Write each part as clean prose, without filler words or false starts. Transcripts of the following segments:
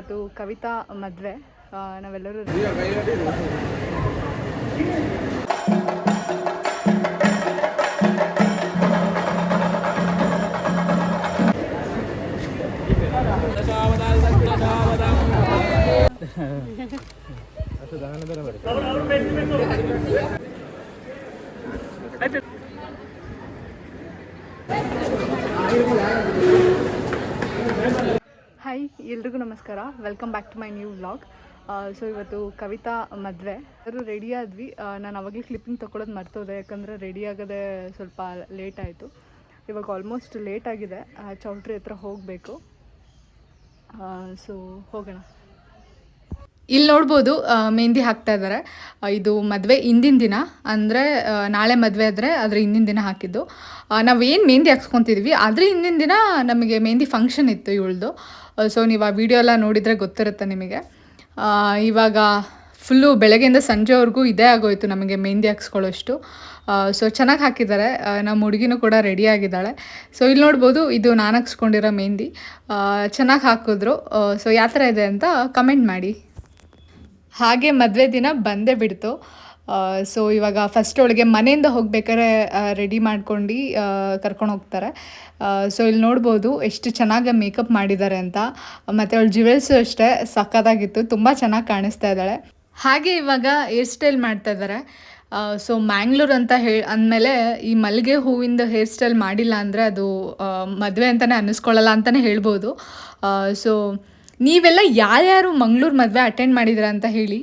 ಇವತ್ತು ಕವಿತಾ ಮದುವೆ. ನಾವೆಲ್ಲರೂ ಹಾಯ್, ಎಲ್ರಿಗೂ ನಮಸ್ಕಾರ. Welcome back to my new vlog. So ಇವತ್ತು ಕವಿತಾ ಮದುವೆ. ಎಲ್ಲರೂ ರೆಡಿ ಆದ್ವಿ. ನಾನು ಅವಾಗಲೇ ಕ್ಲಿಪ್ಪಿಂಗ್ ತೊಗೊಳೋದು ಮರ್ತೋದೆ, ಯಾಕಂದರೆ ರೆಡಿ ಆಗೋದೇ ಸ್ವಲ್ಪ ಲೇಟ್ ಆಯಿತು. ಇವಾಗ ಆಲ್ಮೋಸ್ಟ್ ಲೇಟ್ ಆಗಿದೆ. ಚೌಟ್ರಿ ಹತ್ರ ಹೋಗಬೇಕು. ಸೊ ಹೋಗೋಣ. ಇಲ್ಲಿ ನೋಡ್ಬೋದು ಮೆಹಂದಿ ಹಾಕ್ತಾ ಇದ್ದಾರೆ. ಇದು ಮದುವೆ ಹಿಂದಿನ ದಿನ, ಅಂದರೆ ನಾಳೆ ಮದುವೆ ಆದರೆ ಅದ್ರ ಹಿಂದಿನ ದಿನ ಹಾಕಿದ್ದು. ನಾವೇನು ಮೆಹಂದಿ ಹಾಕ್ಸ್ಕೊತಿದ್ವಿ ಅದ್ರ ಹಿಂದಿನ ದಿನ ನಮಗೆ ಮೆಹಂದಿ ಫಂಕ್ಷನ್ ಇತ್ತು ಇವಳ್ದು. ಸೊ ನೀವು ಆ ವಿಡಿಯೋ ಎಲ್ಲ ನೋಡಿದರೆ ಗೊತ್ತಿರುತ್ತೆ ನಿಮಗೆ. ಇವಾಗ ಫುಲ್ಲು ಬೆಳಗ್ಗೆಯಿಂದ ಸಂಜೆವರೆಗೂ ಇದೇ ಆಗೋಯಿತು ನಮಗೆ ಮೆಹಂದಿ ಹಾಕ್ಸ್ಕೊಳ್ಳೋಷ್ಟು. ಸೊ ಚೆನ್ನಾಗಿ ಹಾಕಿದ್ದಾರೆ. ನಮ್ಮ ಹುಡುಗಿನೂ ಕೂಡ ರೆಡಿ ಆಗಿದ್ದಾಳೆ. ಸೊ ಇಲ್ಲಿ ನೋಡ್ಬೋದು, ಇದು ನಾನು ಹಾಕ್ಸ್ಕೊಂಡಿರೋ ಮೆಹಂದಿ. ಚೆನ್ನಾಗಿ ಹಾಕಿದ್ರು. ಸೊ ಯಾವ ಥರ ಇದೆ ಅಂತ ಕಮೆಂಟ್ ಮಾಡಿ. ಹಾಗೆ ಮದುವೆ ದಿನ ಬಂದೇ ಬಿಡ್ತು. ಸೊ ಇವಾಗ ಫಸ್ಟ್ ಅವಳಿಗೆ ಮನೆಯಿಂದ ಹೋಗ್ಬೇಕಾದ್ರೆ ರೆಡಿ ಮಾಡ್ಕೊಂಡು ಕರ್ಕೊಂಡು ಹೋಗ್ತಾರೆ. ಸೊ ಇಲ್ಲಿ ನೋಡ್ಬೋದು ಎಷ್ಟು ಚೆನ್ನಾಗಿ ಮೇಕಪ್ ಮಾಡಿದ್ದಾರೆ ಅಂತ. ಮತ್ತು ಅವಳು ಜ್ಯುವೆಲ್ಸು ಅಷ್ಟೇ ಸಕ್ಕತ್ತಾಗಿತ್ತು, ತುಂಬ ಚೆನ್ನಾಗಿ ಕಾಣಿಸ್ತಾ ಇದ್ದಾಳೆ. ಹಾಗೆ ಇವಾಗ ಹೇರ್ ಸ್ಟೈಲ್ ಮಾಡ್ತಾ ಇದ್ದಾರೆ. ಸೊ ಮ್ಯಾಂಗ್ಳೂರ್ ಅಂತ ಅಂದಮೇಲೆ ಈ ಮಲ್ಲಿಗೆ ಹೂವಿಂದ ಹೇರ್ ಸ್ಟೈಲ್ ಮಾಡಿಲ್ಲ ಅಂದರೆ ಅದು ಮದುವೆ ಅಂತಲೇ ಅನ್ನಿಸ್ಕೊಳ್ಳಲ್ಲ ಅಂತಲೇ ಹೇಳ್ಬೋದು. ಸೊ ನೀವೆಲ್ಲ ಯಾರ್ಯಾರು ಮಂಗಳೂರು ಮದುವೆ ಅಟೆಂಡ್ ಮಾಡಿದ್ದೀರಾ ಅಂತ ಹೇಳಿ.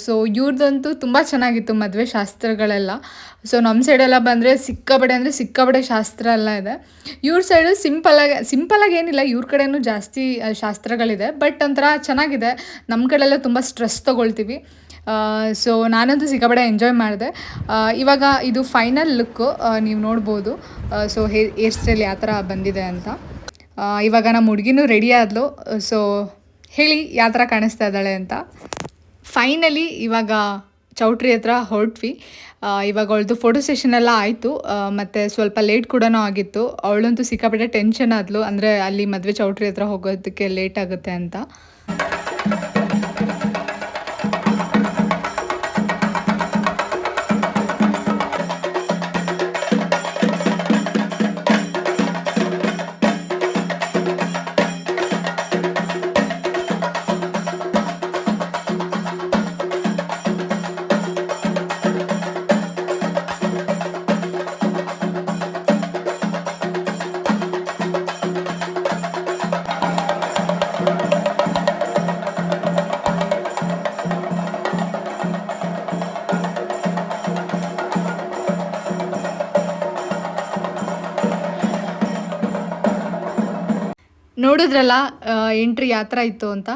ಸೊ ಇವ್ರದ್ದಂತೂ ತುಂಬ ಚೆನ್ನಾಗಿತ್ತು ಮದುವೆ ಶಾಸ್ತ್ರಗಳೆಲ್ಲ. ಸೊ ನಮ್ಮ ಸೈಡೆಲ್ಲ ಬಂದರೆ ಸಿಕ್ಕಾಬಡೆ ಶಾಸ್ತ್ರ ಎಲ್ಲ ಇದೆ. ಇವ್ರ ಸೈಡು ಸಿಂಪಲಾಗಿ ಏನಿಲ್ಲ, ಇವ್ರ ಕಡೆಯೂ ಜಾಸ್ತಿ ಶಾಸ್ತ್ರಗಳಿದೆ. ಬಟ್ ಒಂಥರ ಚೆನ್ನಾಗಿದೆ. ನಮ್ಮ ಕಡೆಯೆಲ್ಲ ತುಂಬ ಸ್ಟ್ರೆಸ್ ತೊಗೊಳ್ತೀವಿ. ಸೊ ನಾನಂತೂ ಸಿಕ್ಕಾಬಡೆ ಎಂಜಾಯ್ ಮಾಡಿದೆ. ಇವಾಗ ಇದು ಫೈನಲ್ ಲುಕ್ಕು ನೀವು ನೋಡ್ಬೋದು. ಸೊ ಹೇರ್ ಸ್ಟೈಲ್ ಯಾವ ಥರ ಬಂದಿದೆ ಅಂತ. ಇವಾಗ ನಮ್ಮ ಹುಡುಗಿನೂ ರೆಡಿ ಆದಳು. ಸೊ ಹೇಳಿ ಯಾವ ಥರ ಕಾಣಿಸ್ತಾ ಇದ್ದಾಳೆ ಅಂತ. ಫೈನಲಿ ಇವಾಗ ಚೌಟ್ರಿ ಹತ್ರ ಹೊರಟ್ವಿ. ಇವಾಗ ಅವಳದು ಫೋಟೋ ಸೆಷನ್ ಎಲ್ಲ ಆಯಿತು. ಮತ್ತು ಸ್ವಲ್ಪ ಲೇಟ್ ಕೂಡ ಆಗಿತ್ತು. ಅವಳಂತೂ ಸಿಕ್ಕಾಪಟ್ಟೆ ಟೆನ್ಷನ್ ಆದಳು, ಅಂದರೆ ಅಲ್ಲಿ ಮದುವೆ ಚೌಟ್ರಿ ಹತ್ರ ಹೋಗೋದಕ್ಕೆ ಲೇಟ್ ಆಗುತ್ತೆ ಅಂತ. ನೋಡಿದ್ರಲ್ಲ ಎಂಟ್ರಿ ಯಾವ ಥರ ಇತ್ತು ಅಂತ.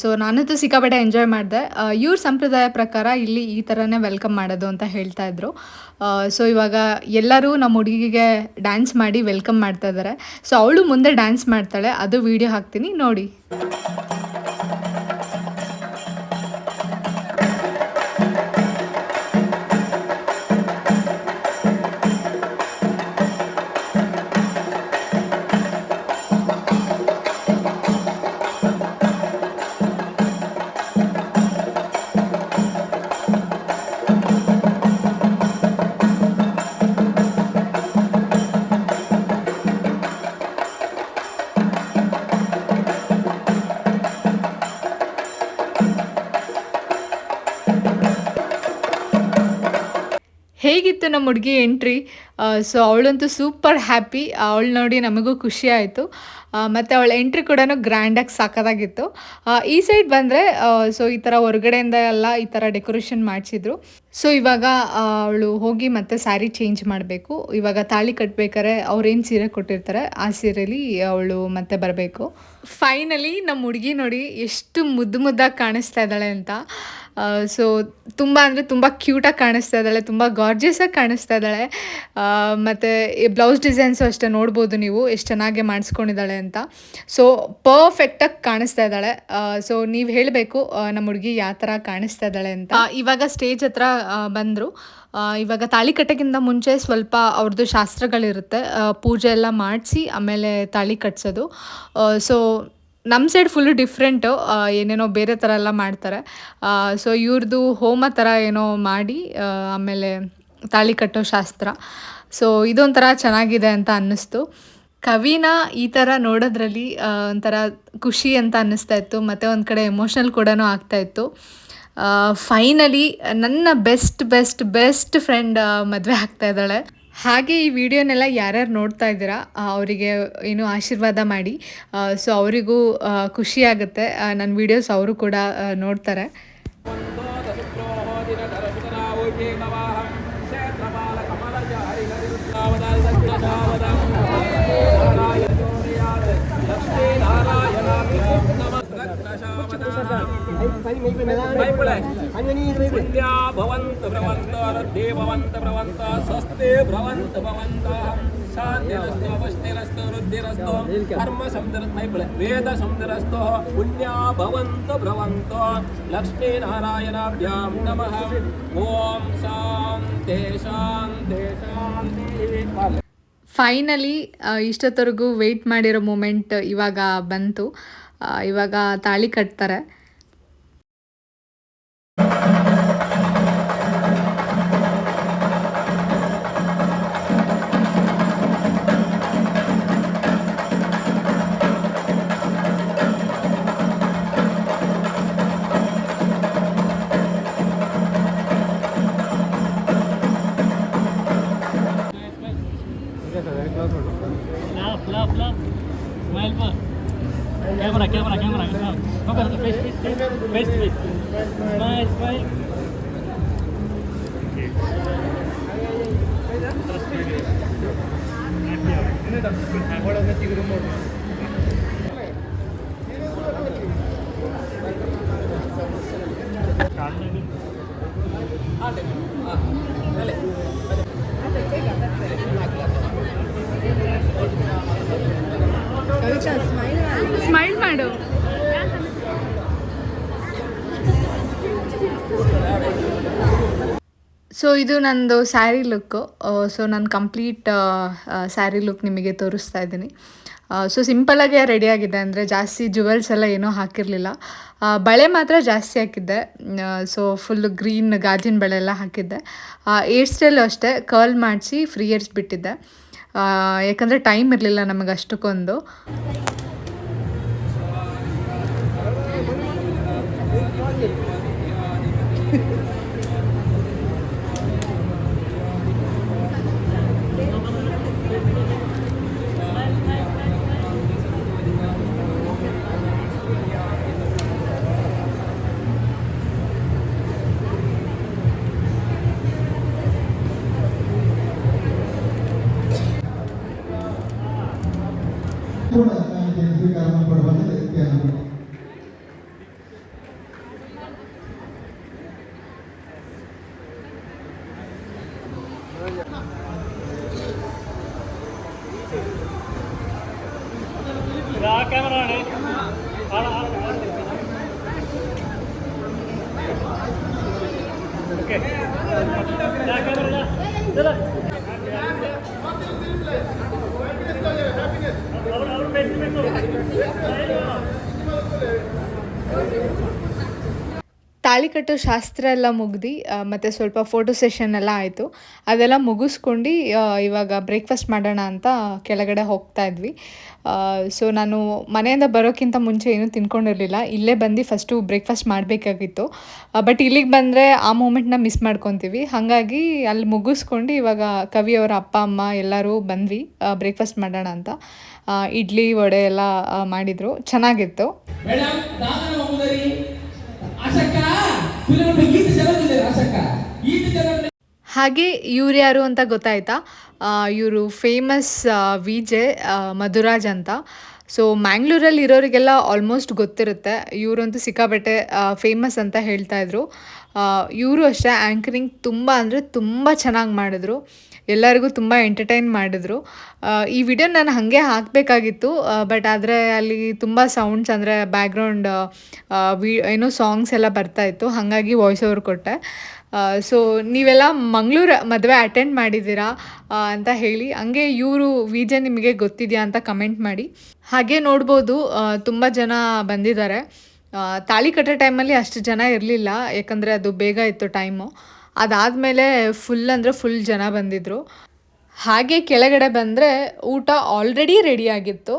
ಸೊ ನಾನಂತೂ ಸಿಕ್ಕಾಪಟ್ಟೆ ಎಂಜಾಯ್ ಮಾಡಿದೆ. ಇವ್ರ ಸಂಪ್ರದಾಯ ಪ್ರಕಾರ ಇಲ್ಲಿ ಈ ಥರನೇ ವೆಲ್ಕಮ್ ಮಾಡೋದು ಅಂತ ಹೇಳ್ತಾಯಿದ್ರು. ಸೊ ಇವಾಗ ಎಲ್ಲರೂ ನಮ್ಮ ಹುಡುಗಿಗೆ ಡ್ಯಾನ್ಸ್ ಮಾಡಿ ವೆಲ್ಕಮ್ ಮಾಡ್ತಾ ಇದ್ದಾರೆ. ಸೊ ಅವಳು ಮುಂದೆ ಡ್ಯಾನ್ಸ್ ಮಾಡ್ತಾಳೆ, ಅದು ವಿಡಿಯೋ ಹಾಕ್ತೀನಿ ನೋಡಿ. ಹೇಗಿತ್ತು ನಮ್ಮ ಹುಡುಗಿ ಎಂಟ್ರಿ? ಸೊ ಅವಳಂತೂ ಸೂಪರ್ ಹ್ಯಾಪಿ. ಅವಳು ನೋಡಿ ನಮಗೂ ಖುಷಿ ಆಯಿತು. ಮತ್ತು ಅವಳ ಎಂಟ್ರಿ ಕೂಡ ಗ್ರ್ಯಾಂಡಾಗಿ ಸಾಕಾಗಿತ್ತು. ಈ ಸೈಡ್ ಬಂದರೆ ಸೊ ಈ ಥರ ಹೊರಗಡೆಯಿಂದ ಎಲ್ಲ ಈ ಥರ ಡೆಕೋರೇಷನ್ ಮಾಡಿಸಿದ್ರು. ಸೊ ಇವಾಗ ಅವಳು ಹೋಗಿ ಮತ್ತೆ ಸ್ಯಾರಿ ಚೇಂಜ್ ಮಾಡಬೇಕು. ಇವಾಗ ತಾಳಿ ಕಟ್ಟಬೇಕಾರೆ ಅವ್ರೇನು ಸೀರೆ ಕೊಟ್ಟಿರ್ತಾರೆ ಆ ಸೀರೆಲಿ ಅವಳು ಮತ್ತೆ ಬರಬೇಕು. ಫೈನಲಿ ನಮ್ಮ ಹುಡುಗಿ ನೋಡಿ ಎಷ್ಟು ಮುದ್ದಾಗಿ ಕಾಣಿಸ್ತಾ ಇದ್ದಾಳೆ ಅಂತ. ಸೊ ತುಂಬ ಅಂದರೆ ತುಂಬ ಕ್ಯೂಟಾಗಿ ಕಾಣಿಸ್ತಾ ಇದ್ದಾಳೆ, ತುಂಬ ಗಾರ್ಜಿಯಸ್ಸಾಗಿ ಕಾಣಿಸ್ತಾ ಇದ್ದಾಳೆ. ಮತ್ತು ಬ್ಲೌಸ್ ಡಿಸೈನ್ಸು ಅಷ್ಟೇ ನೋಡ್ಬೋದು ನೀವು ಎಷ್ಟು ಚೆನ್ನಾಗಿ ಮಾಡಿಸ್ಕೊಂಡಿದ್ದಾಳೆ ಅಂತ. ಸೊ ಪರ್ಫೆಕ್ಟಾಗಿ ಕಾಣಿಸ್ತಾ ಇದ್ದಾಳೆ. ಸೊ ನೀವು ಹೇಳಬೇಕು ನಮ್ಮ ಹುಡುಗಿ ಯಾವ ಥರ ಕಾಣಿಸ್ತಾ ಇದ್ದಾಳೆ ಅಂತ. ಇವಾಗ ಸ್ಟೇಜ್ ಹತ್ರ ಬಂದರು. ಇವಾಗ ತಾಳಿ ಕಟ್ಟೋಕ್ಕಿಂತ ಮುಂಚೆ ಸ್ವಲ್ಪ ಅವ್ರದ್ದು ಶಾಸ್ತ್ರಗಳಿರುತ್ತೆ. ಪೂಜೆ ಎಲ್ಲ ಮಾಡಿಸಿ ಆಮೇಲೆ ತಾಳಿ ಕಟ್ಸೋದು. ಸೊ ನಮ್ಮ ಸೈಡ್ ಫುಲ್ಲು ಡಿಫ್ರೆಂಟು, ಏನೇನೋ ಬೇರೆ ಥರ ಎಲ್ಲ ಮಾಡ್ತಾರೆ. ಸೊ ಇವ್ರದ್ದು ಹೋಮ ಥರ ಏನೋ ಮಾಡಿ ಆಮೇಲೆ ತಾಳಿ ಕಟ್ಟೋ ಶಾಸ್ತ್ರ. ಸೊ ಇದೊಂಥರ ಚೆನ್ನಾಗಿದೆ ಅಂತ ಅನ್ನಿಸ್ತು. ಕವಿನ ಈ ಥರ ನೋಡೋದ್ರಲ್ಲಿ ಒಂಥರ ಖುಷಿ ಅಂತ ಅನ್ನಿಸ್ತಾ ಇತ್ತು, ಮತ್ತು ಒಂದು ಕಡೆ ಎಮೋಷ್ನಲ್ ಕೂಡ ಆಗ್ತಾಯಿತ್ತು. ಫೈನಲಿ ನನ್ನ ಬೆಸ್ಟ್ ಫ್ರೆಂಡ್ ಮದುವೆ ಆಗ್ತಾ ಇದ್ದಾಳೆ. ಹಾಗೆ ಈ ವಿಡಿಯೋನೆಲ್ಲ ಯಾರ್ಯಾರು ನೋಡ್ತಾ ಇದ್ದೀರಾ ಅವರಿಗೆ ಏನು ಆಶೀರ್ವಾದ ಮಾಡಿ. ಸೊ ಅವರಿಗೂ ಖುಷಿಯಾಗುತ್ತೆ, ನನ್ನ ವೀಡಿಯೋಸ್ ಅವರು ಕೂಡ ನೋಡ್ತಾರೆ. ಭವಂತ ಭ್ರವಂತ ದೇವವಂತ ಭ್ರವಂತ ಸ್ವಸ್ತಿ ಭ್ರವಂತ ಭವಂತ ಶಾಂತಿರಸ್ತು ಅವಸ್ಥಿರಸ್ತು ವೃದ್ಧಿರಸ್ತು ಕರ್ಮ ಸಮುದ್ರ ವೇದ ಸಮುದ್ರಸ್ತು ಪುಣ್ಯ ಭವಂತ ಭ್ರವಂತ ಲಕ್ಷ್ಮೀ ನಾರಾಯಣಾಭ್ಯಾಂ ನಮಃ. ಓಂ ಶಾಂತಿ ಶಾಂತಿ ಶಾಂತಿ. ಫೈನಲಿ ಇಷ್ಟೊತ್ತವರೆಗೂ ವೆಯ್ಟ್ ಮಾಡಿರೋ ಮೂಮೆಂಟ್ ಇವಾಗ ಬಂತು. ಇವಾಗ ತಾಳಿ ಕಟ್ತಾರೆ. Camera. Face. Smile. ಸ್ಮೈಲ್ ಮಾಡು. ಸೊ ಇದು ನಂದು ಸ್ಯಾರಿ ಲುಕ್ಕು. ಸೊ ನಾನು ಕಂಪ್ಲೀಟ್ ಸ್ಯಾರಿ ಲುಕ್ ನಿಮಗೆ ತೋರಿಸ್ತಾ ಇದ್ದೀನಿ. ಸೊ ಸಿಂಪಲಾಗೆ ರೆಡಿಯಾಗಿದೆ, ಅಂದರೆ ಜಾಸ್ತಿ ಜುವೆಲ್ಸ್ ಎಲ್ಲ ಏನೂ ಹಾಕಿರಲಿಲ್ಲ. ಬಳೆ ಮಾತ್ರ ಜಾಸ್ತಿ ಹಾಕಿದ್ದೆ. ಸೊ ಫುಲ್ಲು ಗ್ರೀನ್ ಗಾಜಿನ ಬಳೆ ಎಲ್ಲ ಹಾಕಿದ್ದೆ. ಏರ್ ಸ್ಟೈಲು ಅಷ್ಟೇ ಕರ್ಲ್ ಮಾಡಿಸಿ ಫ್ರೀ ಏರ್ಸ್ ಬಿಟ್ಟಿದ್ದೆ, ಯಾಕಂದರೆ ಟೈಮ್ ಇರಲಿಲ್ಲ ನಮಗೆ ಅಷ್ಟಕ್ಕೊಂದು. karena korbannya dari sekian lebih. Kamera nih. Oke. Kamera. Jalan. ತಾಳಿ ಕಟ್ಟೋ ಶಾಸ್ತ್ರ ಎಲ್ಲ ಮುಗ್ದು ಮತ್ತು ಸ್ವಲ್ಪ ಫೋಟೋ ಸೆಷನ್ ಎಲ್ಲ ಆಯಿತು. ಅದೆಲ್ಲ ಮುಗಿಸ್ಕೊಂಡು ಇವಾಗ ಬ್ರೇಕ್ಫಾಸ್ಟ್ ಮಾಡೋಣ ಅಂತ ಕೆಳಗಡೆ ಹೋಗ್ತಾ ಇದ್ವಿ. ಸೊ ನಾನು ಮನೆಯಿಂದ ಬರೋಕ್ಕಿಂತ ಮುಂಚೆ ಏನೂ ತಿನ್ಕೊಂಡಿರಲಿಲ್ಲ. ಇಲ್ಲೇ ಬಂದು ಫಸ್ಟು ಬ್ರೇಕ್ಫಾಸ್ಟ್ ಮಾಡಬೇಕಾಗಿತ್ತು. ಬಟ್ ಇಲ್ಲಿಗೆ ಬಂದರೆ ಆ ಮೂಮೆಂಟ್ನ ಮಿಸ್ ಮಾಡ್ಕೊತೀವಿ. ಹಾಗಾಗಿ ಅಲ್ಲಿ ಮುಗಿಸ್ಕೊಂಡು ಇವಾಗ ಕವಿಯವರ ಅಪ್ಪ ಅಮ್ಮ ಎಲ್ಲರೂ ಬಂದ್ವಿ ಬ್ರೇಕ್ಫಾಸ್ಟ್ ಮಾಡೋಣ ಅಂತ. ಇಡ್ಲಿ ವಡೆ ಎಲ್ಲ ಮಾಡಿದರು, ಚೆನ್ನಾಗಿತ್ತು. ಹಾಗೆ ಇವ್ರು ಯಾರು ಅಂತ ಗೊತ್ತಾಯ್ತಾ? ಇವರು ಫೇಮಸ್ ವಿಜೆ ಮಧುರಾಜ್ ಅಂತ. ಸೊ ಮ್ಯಾಂಗ್ಳೂರಲ್ಲಿ ಇರೋರಿಗೆಲ್ಲ ಆಲ್ಮೋಸ್ಟ್ ಗೊತ್ತಿರುತ್ತೆ. ಇವರಂತೂ ಸಿಕ್ಕಾಬಟ್ಟೆ ಫೇಮಸ್ ಅಂತ ಹೇಳ್ತಾಯಿದ್ರು. ಇವರು ಅಷ್ಟೇ ಆ್ಯಂಕರಿಂಗ್ ತುಂಬ ಅಂದರೆ ತುಂಬ ಚೆನ್ನಾಗಿ ಮಾಡಿದ್ರು. ಎಲ್ಲರಿಗೂ ತುಂಬ ಎಂಟರ್ಟೈನ್ ಮಾಡಿದ್ರು. ಈ ವಿಡಿಯೋ ನಾನು ಹಾಗೆ ಹಾಕಬೇಕಾಗಿತ್ತು, ಬಟ್ ಆದರೆ ಅಲ್ಲಿ ತುಂಬ ಸೌಂಡ್ಸ್ ಅಂದರೆ ಬ್ಯಾಕ್ಗ್ರೌಂಡ್ ಏನೋ ಸಾಂಗ್ಸ್ ಎಲ್ಲ ಬರ್ತಾಯಿತ್ತು, ಹಾಗಾಗಿ ವಾಯ್ಸ್ ಓವರ್ ಕೊಟ್ಟೆ. ಸೊ ನೀವೆಲ್ಲ ಮಂಗಳೂರು ಮದುವೆ ಅಟೆಂಡ್ ಮಾಡಿದ್ದೀರಾ ಅಂತ ಹೇಳಿ, ಹಂಗೆ ಇವರು ವಿಜಯ್ ನಿಮಗೆ ಗೊತ್ತಿದೆಯಾ ಅಂತ ಕಮೆಂಟ್ ಮಾಡಿ. ಹಾಗೆ ನೋಡ್ಬೋದು ತುಂಬ ಜನ ಬಂದಿದ್ದಾರೆ. ತಾಳಿ ಕಟ್ಟೋ ಟೈಮಲ್ಲಿ ಅಷ್ಟು ಜನ ಇರಲಿಲ್ಲ, ಯಾಕಂದರೆ ಅದು ಬೇಗ ಇತ್ತು ಟೈಮು. ಅದಾದಮೇಲೆ ಫುಲ್ ಅಂದರೆ ಫುಲ್ ಜನ ಬಂದಿದ್ದರು. ಹಾಗೆ ಕೆಳಗಡೆ ಬಂದರೆ ಊಟ ಆಲ್ರೆಡಿ ರೆಡಿಯಾಗಿತ್ತು.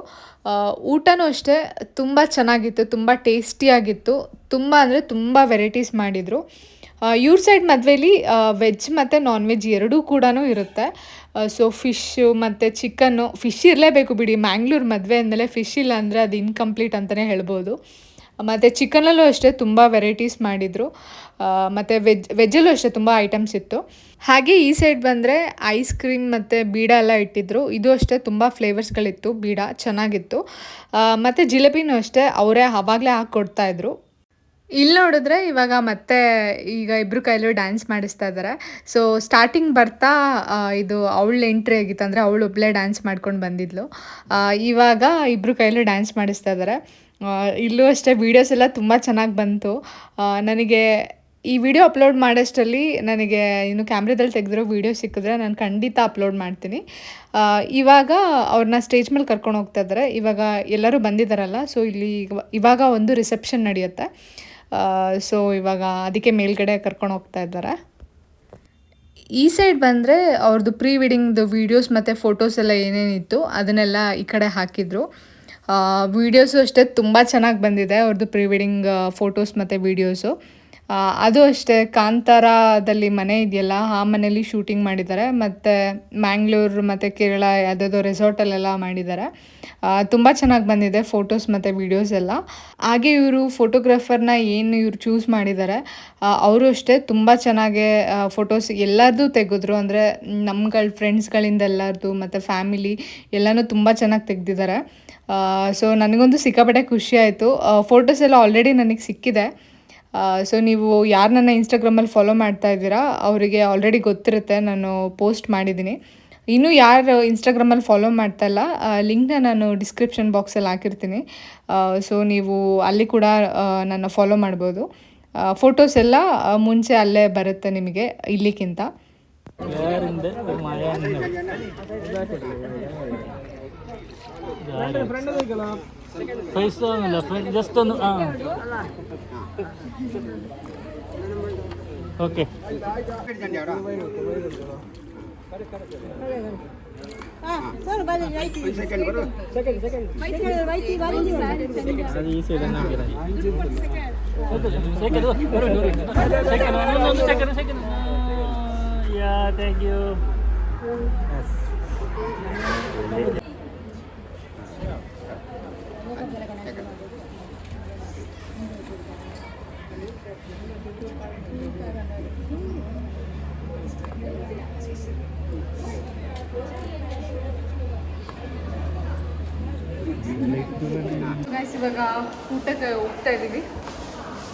ಊಟನೂ ಅಷ್ಟೇ ತುಂಬ ಚೆನ್ನಾಗಿತ್ತು, ತುಂಬ ಟೇಸ್ಟಿಯಾಗಿತ್ತು. ತುಂಬ ಅಂದರೆ ತುಂಬ ವೆರೈಟೀಸ್ ಮಾಡಿದರು. ಇವ್ರ ಸೈಡ್ ಮದುವೆಲಿ ವೆಜ್ ಮತ್ತು ನಾನ್ ವೆಜ್ ಎರಡೂ ಕೂಡ ಇರುತ್ತೆ. ಸೊ ಫಿಶ್ಶು ಮತ್ತು ಚಿಕನ್ನು, ಫಿಶ್ ಇರಲೇಬೇಕು ಬಿಡಿ, ಮ್ಯಾಂಗ್ಳೂರು ಮದುವೆ ಅಂದಮೇಲೆ ಫಿಶ್ ಇಲ್ಲ ಅಂದರೆ ಅದು ಇನ್ಕಂಪ್ಲೀಟ್ ಅಂತಲೇ ಹೇಳ್ಬೋದು. ಮತ್ತು ಚಿಕನಲ್ಲೂ ಅಷ್ಟೇ ತುಂಬ ವೆರೈಟೀಸ್ ಮಾಡಿದರು. ಮತ್ತು ವೆಜ್ಜಲ್ಲೂ ಅಷ್ಟೇ ತುಂಬ ಐಟಮ್ಸ್ ಇತ್ತು. ಹಾಗೆ ಈ ಸೈಡ್ ಬಂದರೆ ಐಸ್ ಕ್ರೀಮ್ ಮತ್ತು ಬೀಡ ಎಲ್ಲ ಇಟ್ಟಿದ್ರು. ಇದು ಅಷ್ಟೇ ತುಂಬ ಫ್ಲೇವರ್ಸ್ಗಳಿತ್ತು, ಬೀಡ ಚೆನ್ನಾಗಿತ್ತು. ಮತ್ತು ಜಿಲೇಬಿನೂ ಅಷ್ಟೇ ಅವರೇ ಆವಾಗಲೇ ಹಾಕ್ಕೊಡ್ತಾಯಿದ್ರು. ಇಲ್ಲಿ ನೋಡಿದ್ರೆ ಇವಾಗ ಮತ್ತೆ ಈಗ ಇಬ್ಬರು ಕೈಲೂ ಡ್ಯಾನ್ಸ್ ಮಾಡಿಸ್ತಾ ಇದ್ದಾರೆ. ಸೊ ಸ್ಟಾರ್ಟಿಂಗ್ ಬರ್ತಾ ಇದು ಅವಳು ಎಂಟ್ರಿ ಆಗಿತ್ತು, ಅಂದರೆ ಅವಳು ಒಬ್ಬಳೇ ಡ್ಯಾನ್ಸ್ ಮಾಡ್ಕೊಂಡು ಬಂದಿದ್ಲು. ಇವಾಗ ಇಬ್ಬರು ಕೈಲೂ ಡ್ಯಾನ್ಸ್ ಮಾಡಿಸ್ತಾ ಇದ್ದಾರೆ. ಇಲ್ಲೂ ಅಷ್ಟೇ ವೀಡಿಯೋಸ್ ಎಲ್ಲ ತುಂಬ ಚೆನ್ನಾಗಿ ಬಂತು. ನನಗೆ ಈ ವಿಡಿಯೋ ಅಪ್ಲೋಡ್ ಮಾಡೋಷ್ಟರಲ್ಲಿ ನನಗೆ ಇನ್ನು ಕ್ಯಾಮ್ರಾದಲ್ಲಿ ತೆಗೆದಿರೋ ವೀಡಿಯೋ ಸಿಕ್ಕಿದ್ರೆ ನಾನು ಖಂಡಿತ ಅಪ್ಲೋಡ್ ಮಾಡ್ತೀನಿ. ಇವಾಗ ಅವ್ರನ್ನ ಸ್ಟೇಜ್ ಮೇಲೆ ಕರ್ಕೊಂಡು ಹೋಗ್ತಾ ಇದ್ದಾರೆ. ಇವಾಗ ಎಲ್ಲರೂ ಬಂದಿದ್ದಾರಲ್ಲ, ಸೊ ಇಲ್ಲಿ ಇವಾಗ ಒಂದು ರಿಸೆಪ್ಷನ್ ನಡೆಯುತ್ತೆ. ಸೊ ಇವಾಗ ಅದಕ್ಕೆ ಮೇಲ್ಗಡೆ ಕರ್ಕೊಂಡು ಹೋಗ್ತಾ ಇದ್ದಾರೆ. ಈ ಸೈಡ್ ಬಂದರೆ ಅವ್ರದ್ದು ಪ್ರೀ ವೆಡ್ಡಿಂಗ್ದು ವೀಡಿಯೋಸ್ ಮತ್ತು ಫೋಟೋಸ್ ಎಲ್ಲ ಏನೇನಿತ್ತು ಅದನ್ನೆಲ್ಲ ಈ ಕಡೆ ಹಾಕಿದ್ರು. ವೀಡಿಯೋಸು ಅಷ್ಟೇ ತುಂಬ ಚೆನ್ನಾಗಿ ಬಂದಿದೆ, ಅವ್ರದ್ದು ಪ್ರೀ ವೆಡ್ಡಿಂಗ್ ಫೋಟೋಸ್ ಮತ್ತು ವೀಡಿಯೋಸು. ಅದು ಅಷ್ಟೇ ಕಾಂತಾರದಲ್ಲಿ ಮನೆ ಇದೆಯಲ್ಲ, ಆ ಮನೇಲಿ ಶೂಟಿಂಗ್ ಮಾಡಿದ್ದಾರೆ. ಮತ್ತು ಮ್ಯಾಂಗ್ಳೂರು ಮತ್ತು ಕೇರಳ ಯಾವುದಾದ್ರು ರೆಸಾರ್ಟಲ್ಲೆಲ್ಲ ಮಾಡಿದ್ದಾರೆ. ತುಂಬ ಚೆನ್ನಾಗಿ ಬಂದಿದೆ ಫೋಟೋಸ್ ಮತ್ತು ವೀಡಿಯೋಸ್ ಎಲ್ಲ. ಹಾಗೆ ಇವರು ಫೋಟೋಗ್ರಾಫರ್ನ ಏನು ಇವರು ಚೂಸ್ ಮಾಡಿದ್ದಾರೆ, ಅವರು ಅಷ್ಟೇ ತುಂಬ ಚೆನ್ನಾಗಿ ಫೋಟೋಸ್ ಎಲ್ಲರದ್ದು ತೆಗೆದ್ರು. ಅಂದರೆ ನಮ್ಗಳ ಫ್ರೆಂಡ್ಸ್ಗಳಿಂದ ಎಲ್ಲರದ್ದು ಮತ್ತು ಫ್ಯಾಮಿಲಿ ಎಲ್ಲನೂ ತುಂಬ ಚೆನ್ನಾಗಿ ತೆಗೆದಿದ್ದಾರೆ. ಸೊ ನನಗೊಂದು ಸಿಕ್ಕಾಪಟ್ಟೆ ಖುಷಿ ಆಯಿತು. ಫೋಟೋಸ್ ಎಲ್ಲ ಆಲ್ರೆಡಿ ನನಗೆ ಸಿಕ್ಕಿದೆ. ಸೊ ನೀವು ಯಾರು ನನ್ನ ಇನ್ಸ್ಟಾಗ್ರಾಮಲ್ಲಿ ಫಾಲೋ ಮಾಡ್ತಾ ಇದ್ದೀರಾ ಅವರಿಗೆ ಆಲ್ರೆಡಿ ಗೊತ್ತಿರುತ್ತೆ, ನಾನು ಪೋಸ್ಟ್ ಮಾಡಿದ್ದೀನಿ. ಇನ್ನೂ ಯಾರು ಇನ್ಸ್ಟಾಗ್ರಾಮಲ್ಲಿ ಫಾಲೋ ಮಾಡ್ತಾಯಿಲ್ಲ, ಲಿಂಕ್ನ ನಾನು ಡಿಸ್ಕ್ರಿಪ್ಷನ್ ಬಾಕ್ಸಲ್ಲಿ ಹಾಕಿರ್ತೀನಿ. ಸೊ ನೀವು ಅಲ್ಲಿ ಕೂಡ ನನ್ನ ಫಾಲೋ ಮಾಡ್ಬೋದು. ಫೋಟೋಸ್ ಎಲ್ಲ ಮುಂಚೆ ಅಲ್ಲೇ ಬರುತ್ತೆ ನಿಮಗೆ ಇಲ್ಲಿಗಿಂತ. ಜಸ್ಟ್ ಒಂದು ಓಕೆ. Thank you. ಗೈಸ್ ಇವಾಗ ಊಟಕ್ಕೆ ಹೋಗ್ತಾ ಇದ್ದೀವಿ.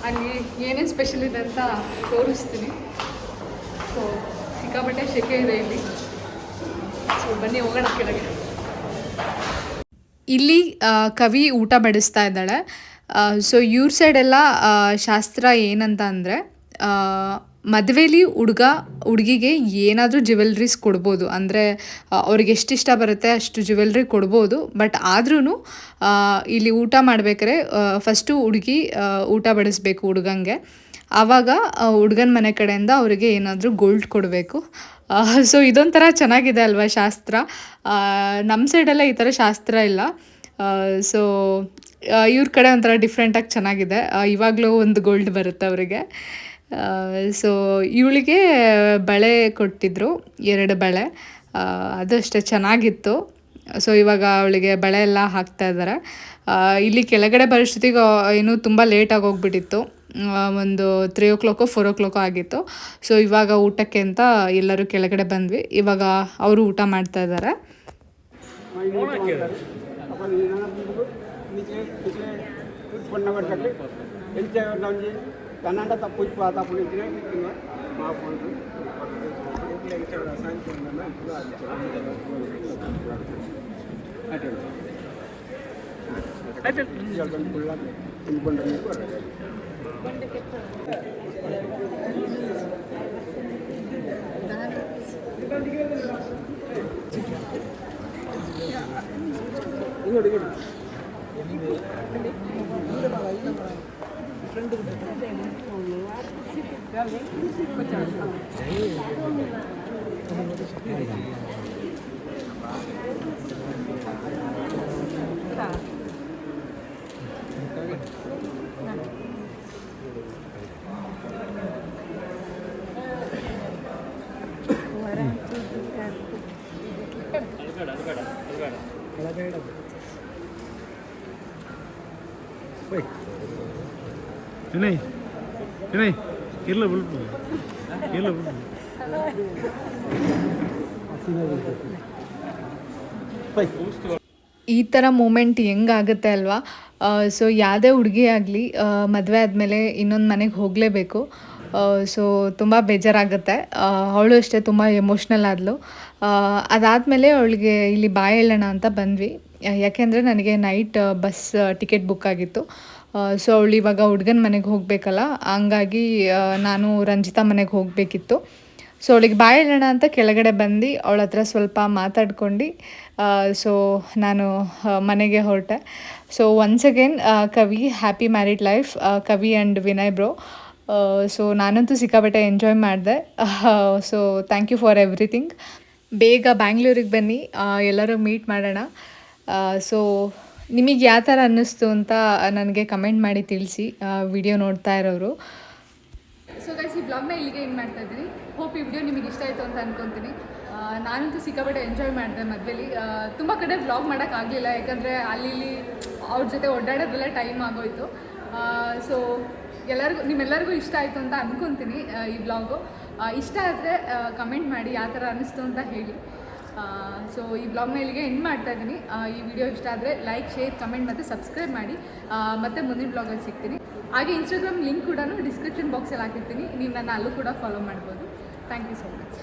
ಅಲ್ಲಿ ಏನೇನು ಸ್ಪೆಷಲ್ ಇದೆ ಅಂತ ತೋರಿಸ್ತೀನಿ. ಸೊ ಸಿಕ್ಕಾಪಟ್ಟೆ ಶೆಕೆ ಇದೆ ಇಲ್ಲಿ. ಸೊ ಬನ್ನಿ ಹೋಗೋಣ ಕೆಳಗೆ. ಇಲ್ಲಿ ಕವಿ ಊಟ ಬಡಿಸ್ತಾ ಇದ್ದಾಳೆ. ಸೊ ಇವ್ರ ಸೈಡೆಲ್ಲ ಶಾಸ್ತ್ರ ಏನಂತ ಅಂದರೆ, ಮದುವೆಲಿ ಹುಡುಗಿಗೆ ಏನಾದರೂ ಜ್ಯುವೆಲ್ರೀಸ್ ಕೊಡ್ಬೋದು. ಅಂದರೆ ಅವ್ರಿಗೆ ಎಷ್ಟಿಷ್ಟ ಬರುತ್ತೆ ಅಷ್ಟು ಜ್ಯುವೆಲ್ರಿ ಕೊಡ್ಬೋದು. ಬಟ್ ಆದ್ರೂ ಇಲ್ಲಿ ಊಟ ಮಾಡ್ಬೇಕಾದ್ರೆ ಫಸ್ಟು ಹುಡುಗಿ ಊಟ ಬಡಿಸ್ಬೇಕು ಹುಡುಗಂಗೆ. ಆವಾಗ ಹುಡುಗನ ಮನೆ ಕಡೆಯಿಂದ ಅವರಿಗೆ ಏನಾದರೂ ಗೋಲ್ಡ್ ಕೊಡಬೇಕು. ಸೊ ಇದೊಂಥರ ಚೆನ್ನಾಗಿದೆ ಅಲ್ವಾ ಶಾಸ್ತ್ರ. ನಮ್ಮ ಸೈಡೆಲ್ಲ ಈ ಥರ ಶಾಸ್ತ್ರ ಇಲ್ಲ. ಸೊ ಇವ್ರ ಕಡೆ ಒಂಥರ ಡಿಫ್ರೆಂಟಾಗಿ ಚೆನ್ನಾಗಿದೆ. ಇವಾಗಲೂ ಒಂದು ಗೋಲ್ಡ್ ಬರುತ್ತೆ ಅವರಿಗೆ. ಸೊ ಇವಳಿಗೆ ಬಳೆ ಕೊಟ್ಟಿದ್ದರು, 2 ಬಳೆ. ಅದು ಅಷ್ಟೇ ಚೆನ್ನಾಗಿತ್ತು. ಸೊ ಇವಾಗ ಅವಳಿಗೆ ಬಳೆ ಎಲ್ಲ ಹಾಕ್ತಾ ಇದ್ದಾರೆ. ಇಲ್ಲಿ ಕೆಳಗಡೆ ಬರೋಷ್ಟೊತ್ತಿಗೆ ಏನೂ ತುಂಬ ಲೇಟಾಗಿ ಹೋಗ್ಬಿಟ್ಟಿತ್ತು. ಒಂದು 3 o'clock 4 o'clock ಆಗಿತ್ತು. ಸೊ ಇವಾಗ ಊಟಕ್ಕೆ ಅಂತ ಎಲ್ಲರೂ ಕೆಳಗಡೆ ಬಂದ್ವಿ. ಇವಾಗ ಅವರು ಊಟ ಮಾಡ್ತಾ ಇದ್ದಾರೆ. ವಿನಯ್ ವಿನಯ್ ಇಲ್ಲ ಬಿಡ್ತು ಇಲ್ಲ ಬಿಡ್ತು ಈ ಥರ ಮೂಮೆಂಟ್ ಹೆಂಗಾಗುತ್ತೆ ಅಲ್ವಾ. ಸೊ ಯಾವುದೇ ಹುಡುಗಿ ಆಗಲಿ ಮದುವೆ ಆದಮೇಲೆ ಇನ್ನೊಂದು ಮನೆಗೆ ಹೋಗಲೇಬೇಕು. ಸೊ ತುಂಬ ಬೇಜಾರಾಗುತ್ತೆ. ಅವಳು ಅಷ್ಟೇ ತುಂಬ ಎಮೋಷ್ನಲ್ ಆದಳು. ಅದಾದಮೇಲೆ ಅವಳಿಗೆ ಇಲ್ಲಿ ಬಾಯ್ ಹೇಳೋಣ ಅಂತ ಬಂದ್ವಿ. ಯಾಕೆಂದರೆ ನನಗೆ ನೈಟ್ ಬಸ್ ಟಿಕೆಟ್ ಬುಕ್ ಆಗಿತ್ತು. ಸೊ ಅವಳು ಇವಾಗ ಹುಡುಗನ ಮನೆಗೆ ಹೋಗಬೇಕಲ್ಲ, ಹಂಗಾಗಿ ನಾನು ರಂಜಿತಾ ಮನೆಗೆ ಹೋಗಬೇಕಿತ್ತು. ಸೊ ಅವಳಿಗೆ ಬಾಯ್ ಹೇಳೋಣ ಅಂತ ಕೆಳಗಡೆ ಬಂದು ಅವಳ ಹತ್ರ ಸ್ವಲ್ಪ ಮಾತಾಡ್ಕೊಂಡು ಸೊ ನಾನು ಮನೆಗೆ ಹೊರಟೆ. So once again Kavi happy married life Kavi and Vinay bro. So ನಾನಂತೂ ಸಿಕ್ಕಾಪಟ್ಟೆ ಎಂಜಾಯ್ ಮಾಡಿದೆ. So thank you for everything. ಬೇಗ ಬ್ಯಾಂಗ್ಳೂರಿಗೆ ಬನ್ನಿ, ಎಲ್ಲರೂ ಮೀಟ್ ಮಾಡೋಣ. ಸೊ ನಿಮಗೆ ಯಾವ ಥರ ಅನ್ನಿಸ್ತು ಅಂತ ನನಗೆ ಕಮೆಂಟ್ ಮಾಡಿ ತಿಳಿಸಿ, ವಿಡಿಯೋ ನೋಡ್ತಾ ಇರೋರು. ಸೊ ಗೈಸ್, ಈ ಬ್ಲಾಗ್ನ ಇಲ್ಲಿಗೆ ಏನು ಮಾಡ್ತಾ ಇದ್ದೀನಿ. ಹೋಪ್ ಈ ವಿಡಿಯೋ ನಿಮಗೆ ಇಷ್ಟ ಆಯಿತು ಅಂತ ಅಂದ್ಕೊತೀನಿ. ನಾನಂತೂ ಸಿಕ್ಕಾಪಟ್ಟೆ ಎಂಜಾಯ್ ಮಾಡಿದೆ ಮದುವೆಲಿ. ತುಂಬ ಕಡೆ ಬ್ಲಾಗ್ ಮಾಡೋಕ್ಕಾಗಲಿಲ್ಲ, ಯಾಕಂದರೆ ಅಲ್ಲಿ ಅವ್ರ ಜೊತೆ ಓಡಾಡೋದೆಲ್ಲ ಟೈಮ್ ಆಗೋಯಿತು. ಸೊ ನಿಮ್ಮೆಲ್ಲರಿಗೂ ಇಷ್ಟ ಆಯಿತು ಅಂತ ಅಂದ್ಕೊತೀನಿ ಈ ಬ್ಲಾಗು. ಇಷ್ಟ ಆದರೆ ಕಮೆಂಟ್ ಮಾಡಿ ಯಾವ ಥರ ಅನ್ನಿಸ್ತು ಅಂತ ಹೇಳಿ. ಸೊ ಈ ಬ್ಲಾಗ್ನ ಇಲ್ಲಿಗೆ ಎಂಡ್ ಮಾಡ್ತಾ ಇದ್ದೀನಿ. ಈ ವಿಡಿಯೋ ಇಷ್ಟ ಆದರೆ ಲೈಕ್, ಶೇರ್, ಕಮೆಂಟ್ ಮತ್ತು ಸಬ್ಸ್ಕ್ರೈಬ್ ಮಾಡಿ. ಮತ್ತು ಮುಂದಿನ ಬ್ಲಾಗಲ್ಲಿ ಸಿಗ್ತೀನಿ. ಹಾಗೆ ಇನ್ಸ್ಟಾಗ್ರಾಮ್ ಲಿಂಕ್ ಕೂಡ ಡಿಸ್ಕ್ರಿಪ್ಷನ್ ಬಾಕ್ಸಲ್ಲಿ ಹಾಕಿರ್ತೀನಿ, ನೀವು ನನ್ನ ಅಲ್ಲೂ ಕೂಡ ಫಾಲೋ ಮಾಡ್ಬೋದು. Thank you so much.